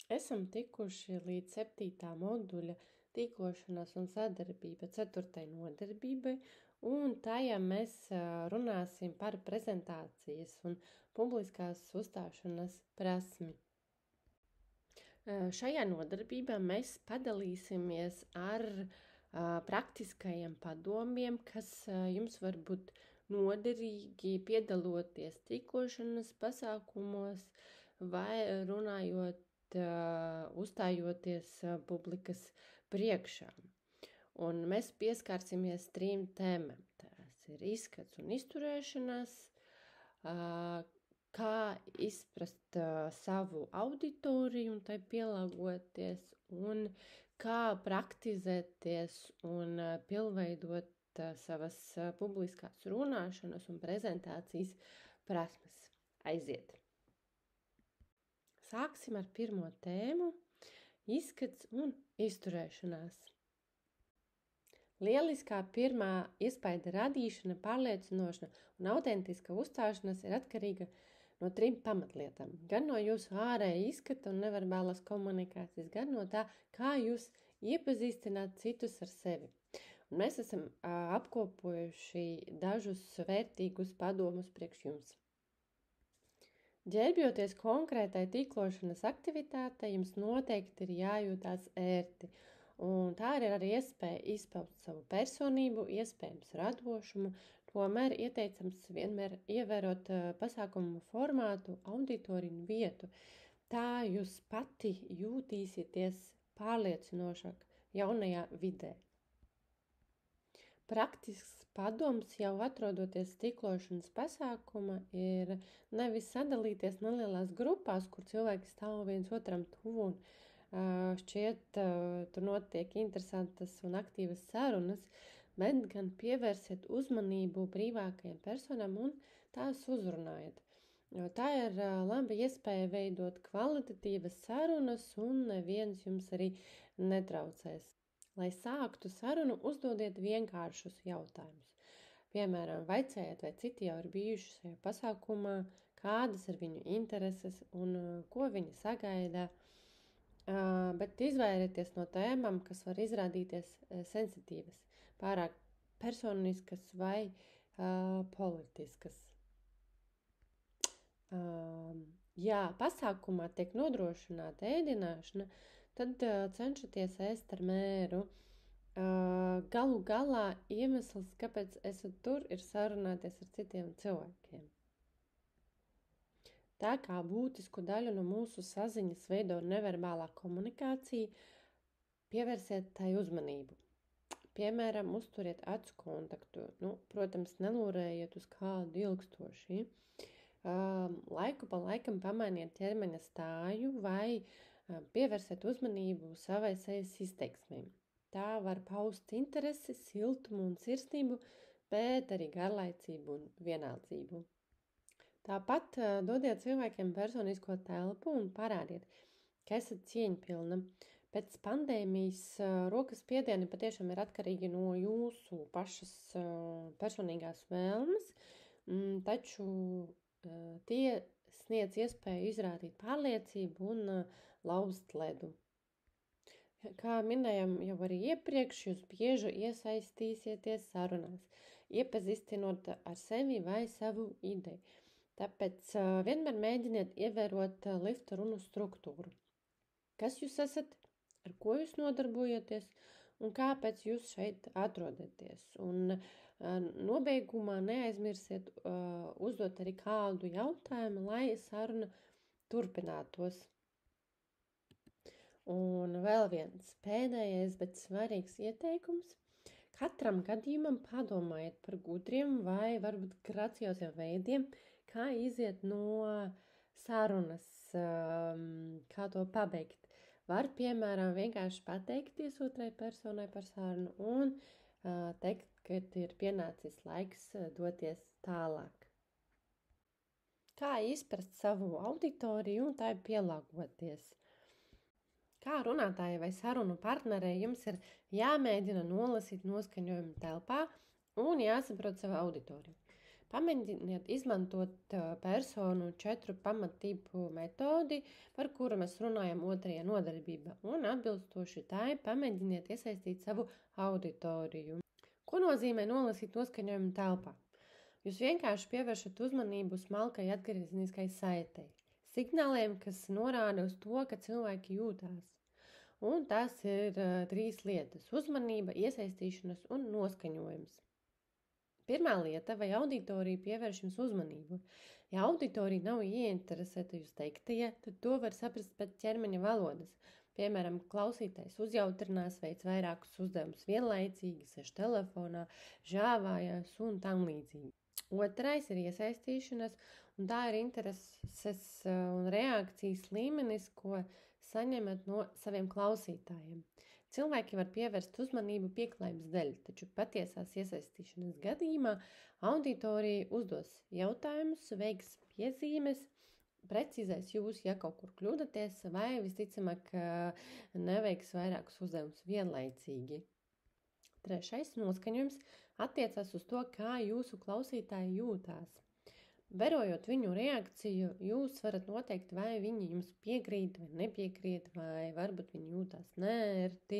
Esam tikuši līdz 7. moduļa tīklošanās un sadarbība 4. nodarbībai, un tajā mēs runāsim par prezentācijas un publiskās uzstāšanās prasmi. Šajā nodarbībā mēs padalīsimies ar praktiskajiem padomiem, kas jums var būt noderīgi piedaloties tīklošanas pasākumos vai runājot, uzstājoties publikas priekšā. Un mēs pieskārsimies 3 tēmām. Tās ir izskats un izturēšanās, kā izprast savu auditoriju un tai pielāgoties, un kā praktizēties un pilnveidot savas publiskās runāšanas un prezentācijas prasmes. Aiziet! Sāksim ar pirmo tēmu – izskats un izturēšanās. Lieliskā pirmā iespaida radīšana, pārliecinošana un autentiska uzstāšanās ir atkarīga no 3 pamatlietām. Gan no jūsu ārēja izskata un neverbālās komunikācijas, gan no tā, kā jūs iepazīstināt citus ar sevi. Un mēs esam apkopojuši dažus vērtīgus padomus priekš jums. Ģērbjoties konkrētai tīklošanas aktivitātei, jums noteikti ir jājūtās ērti. Un tā ir arī iespēja izpaust savu personību, iespējams radošumu, tomēr ieteicams vienmēr ievērot pasākumu formātu, auditoriju un vietu. Tā jūs pati jūtīsieties pārliecinošāk jaunajā vidē. Praktisks padoms jau atrodoties tīklošanas pasākuma ir nevis sadalīties nelielās grupās, kur cilvēki stāv viens otram tuvu un šķiet tur notiek interesantas un aktīvas sarunas, bet gan pievērsiet uzmanību brīvākajiem personām un tās uzrunājiet. Tā ir laba iespēja veidot kvalitatīvas sarunas un neviens jums arī netraucēs. Lai sāktu sarunu, uzdodiet vienkāršus jautājumus. Piemēram, vaicājiet, vai citi jau ir bijuši šajā pasākumā, kādas ir viņu intereses un ko viņi sagaida. Bet izvairieties no tēmām, kas var izrādīties sensitīvas, pārāk personiskas vai politiskas. Ja pasākumā tiek nodrošināta ēdināšana, tad cenšaties ēst ar mēru. Galu galā iemesls, kāpēc esat tur, ir sarunāties ar citiem cilvēkiem. Tā kā būtisku daļu no mūsu saziņas veido neverbālā komunikācija, pievērsiet tai uzmanību. Piemēram, uzturiet acu kontaktu. Protams, nelūrējiet uz kādu ilgstoši. Laiku pa laikam pamainiet ķermeņa stāju vai pievērsiet uzmanību savai sejas izteiksmēm. Tā var paust interesi, siltumu un sirsnību, bet arī garlaicību un vienaldzību. Tāpat dodiet cilvēkiem personisko telpu un parādiet, ka esat cieņpilna. Pēc pandēmijas rokas spiedieni patiešām ir atkarīgi no jūsu pašas personīgās vēlmes, taču tie sniedz iespēju izrādīt pārliecību un lauzt ledu. Kā minējām jau arī iepriekš, jūs bieži iesaistīsieties sarunās, iepazīstinot ar sevi vai savu ideju. Tāpēc vienmēr mēģiniet ievērot lifta runu struktūru. Kas jūs esat, ar ko jūs nodarbojaties un kāpēc jūs šeit atrodaties. Un nobeigumā neaizmirsiet uzdot arī kādu jautājumu, lai saruna turpinātos. Un vēl viens pēdējais, bet svarīgs ieteikums. Katram gadījumam padomājiet par gudriem vai varbūt gracioziem veidiem, kā iziet no sarunas, kā to pabeigt. Var, piemēram, vienkārši pateikties otrai personai par sarunu un teikt, ka ir pienācis laiks doties tālāk. Kā izprast savu auditoriju un tai pielāgoties? Kā runātājai vai sarunu partnerei jums ir jāmēģina nolasīt noskaņojumu telpā un jāsaprot savu auditoriju. Pamēģiniet izmantot personu 4 pamattipu metodi, par kuru mēs runājam 2. nodarbībā, un atbilstoši tai pamēģiniet iesaistīt savu auditoriju. Ko nozīmē nolasīt noskaņojumu telpā? Jūs vienkārši pievēršat uzmanību smalkai atgriezeniskai saitei, signāliem, kas norāda uz to, ka cilvēki jūtās. Un tās ir 3 lietas – uzmanība, iesaistīšanās un noskaņojums. Pirmā lieta, vai auditorija pievērš jums uzmanību. Ja auditorija nav ieinteresēta jūs teiktajā, tad to var saprast pēc ķermeņa valodas. Piemēram, klausītājs uzjautrinās, veic vairākus uzdevumus vienlaicīgi, sēž telefonā, žāvājās un tam līdzīgi. Otrais ir iesaistīšanās, un tā ir intereses un reakcijas līmenis, ko saņemat no saviem klausītājiem. Cilvēki var pievērst uzmanību pieklājības dēļ, taču patiesās iesaistīšanās gadījumā auditorija uzdos jautājumus, veiks piezīmes, precizēs jūs, ja kaut kur kļūdaties, vai visticamāk neveiks vairākus uzdevumus vienlaicīgi. Trešais noskaņojums attiecas uz to, kā jūsu klausītāji jūtās. Verojot viņu reakciju, jūs varat noteikt, vai viņi jums piekrīt vai nepiekrīt, vai varbūt viņi jūtās neērti.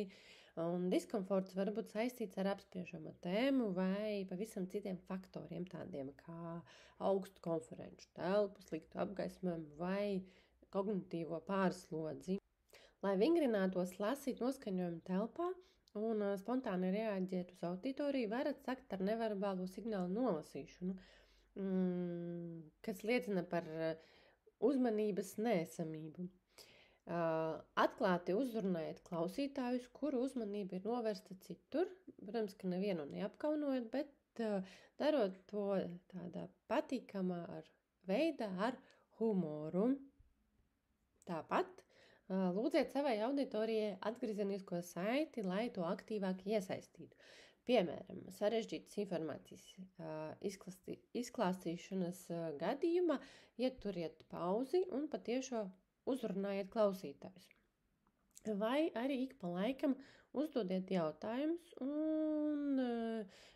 Un diskomforts var būt saistīts ar apspriežamo tēmu vai pavisam citiem faktoriem, tādiem kā augstu konferenču telpu, sliktu apgaismojumu vai kognitīvo pārslodzi. Lai vingrinātos lasīt noskaņojumu telpā un spontāni reaģēt uz auditoriju, varat sakt ar neverbālo signālu nolasīšanu, kas liecina par uzmanības neesamību. Atklāti uzrunājiet klausītājus, kuru uzmanība ir novērsta citur. Protams, ka nevienu neapkaunojot, bet darot to tādā patīkamā veidā ar humoru. Tāpat lūdziet savai auditorijai atgriezenisko saiti, lai to aktīvāk iesaistītu. Piemēram, sarežģītas informācijas izklāstīšanas gadījumā ieturiet pauzi un patiešo uzrunājiet klausītājus. Vai arī ik pa laikam uzdodiet jautājumus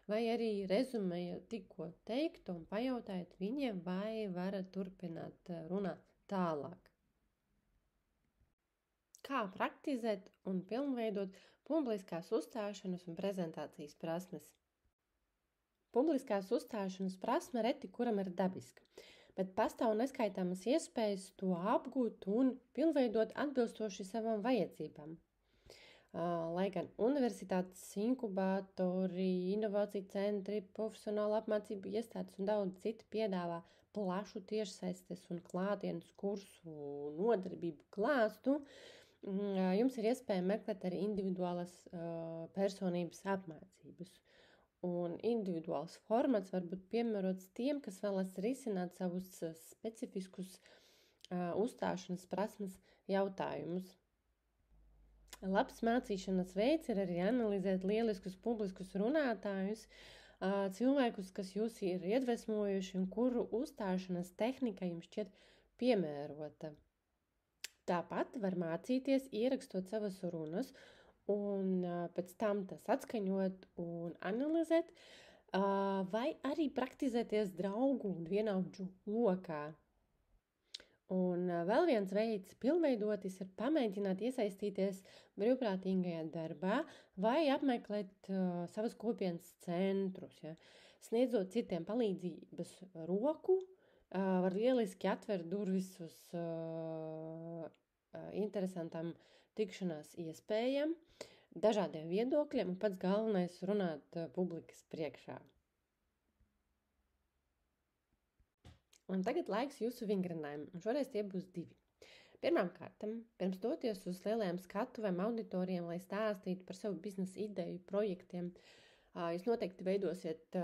vai arī rezumējot tikko teiktu un pajautājiet viņiem, vai varat turpināt runāt tālāk. Kā praktizēt un pilnveidot publiskās uzstāšanas un prezentācijas prasmes. Publiskās uzstāšanas prasme reti kuram ir dabiska, bet pastāv neskaitāmas iespējas to apgūt un pilnveidot atbilstoši savām vajadzībām. Lai gan universitātes inkubatori, inovāciju centri, profesionāla apmācību iestādes un daudz citi piedāvā plašu tiešsaistes un klātienes kursu nodarbību klāstu, jums ir iespēja meklēt arī individuālas personības apmācības. Un individuāls formats var būt piemērots tiem, kas vēlas risināt savus specifiskus uzstāšanas prasmes jautājumus. Labs mācīšanas veids ir arī analizēt lieliskus publiskus runātājus, cilvēkus, kas jūs ir iedvesmojuši un kuru uzstāšanas tehnika jums šķiet piemērota. Tāpat var mācīties ierakstot savas runas un pēc tam tas atskaņot un analizēt, vai arī praktizēties draugu un vienaudžu lokā. Un vēl viens veids pilnveidotis ir pamēģināt iesaistīties brīvprātīgajā darbā vai apmeklēt savas kopienas centrus. Ja. Sniedzot citiem palīdzības roku, var lieliski atvert durvis uz interesantām tikšanās iespējām, dažādiem viedokļiem un pats galvenais runāt publikas priekšā. Un tagad laiks jūsu vingrinājumam, un šoreiz tie būs 2. Pirmkārt, pirms doties uz lielajām skatuvēm auditorijiem, lai stāstītu par savu biznesa ideju, projektiem, jūs noteikti veidosiet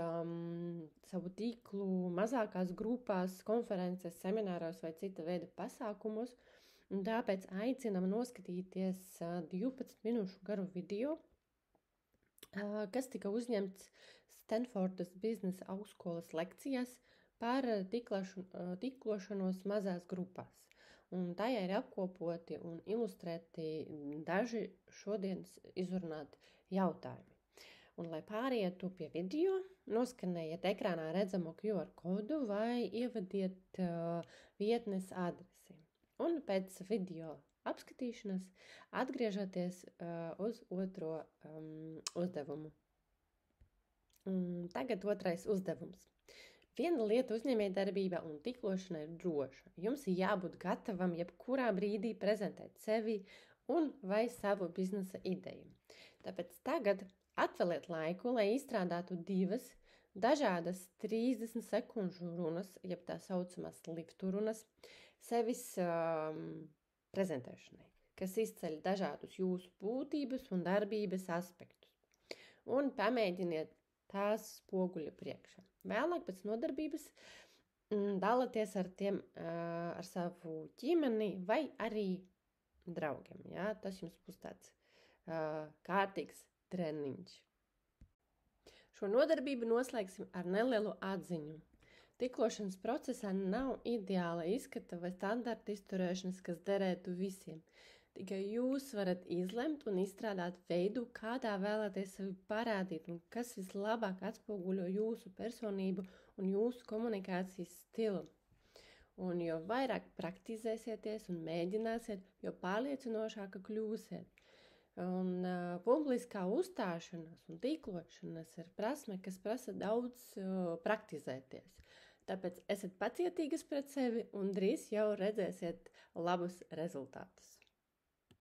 savu tīklu mazākās grupās, konferences, semināros vai cita veida pasākumos, un tāpēc aicinam noskatīties 12 minūšu garu video, kas tika uzņemts Stanfordas biznesa augstskolas lekcijās par tīklošanos mazās grupās. Un tajā ir apkopoti un ilustrēti daži šodienas izrunāti jautājumi. Un, lai pārietu pie video, noskanējiet ekrānā redzamo QR kodu vai ievadiet vietnes adresi. Un pēc video apskatīšanas atgriežaties uz otro uzdevumu. Tagad otrais uzdevums. Viena lieta uzņēmējdarbība un tīklošana ir droša. Jums ir jābūt gatavam jebkurā brīdī prezentēt sevi un vai savu biznesa ideju. Tāpēc tagad atvēliet laiku, lai izstrādātu 2 dažādas 30 sekundžu runas, jeb tā saucamās liftu runas, sevis prezentēšanai, kas izceļ dažādus jūsu būtības un darbības aspektus. Un pamēģiniet tās spoguļa priekšā. Vēlāk pēc nodarbības dalieties ar tiem, ar savu ģimeni vai arī draugiem. Ja? Tas jums būs tāds kārtīgs treniņš. Šo nodarbību noslēgsim ar nelielu atziņu. Tīklošanas procesā nav ideāla izskata vai standarta izturēšanas, kas derētu visiem. Tikai jūs varat izlemt un izstrādāt veidu, kādā vēlaties sevi parādīt un kas vislabāk atspoguļo jūsu personību un jūsu komunikācijas stilu. Un jo vairāk praktizēsieties un mēģināsiet, jo pārliecinošāka kļūsiet. Un publiskā uzstāšanās un tīklošanās ir prasme, kas prasa daudz praktizēties. Tāpēc esiet pacietīgas pret sevi un drīz jau redzēsiet labus rezultātus.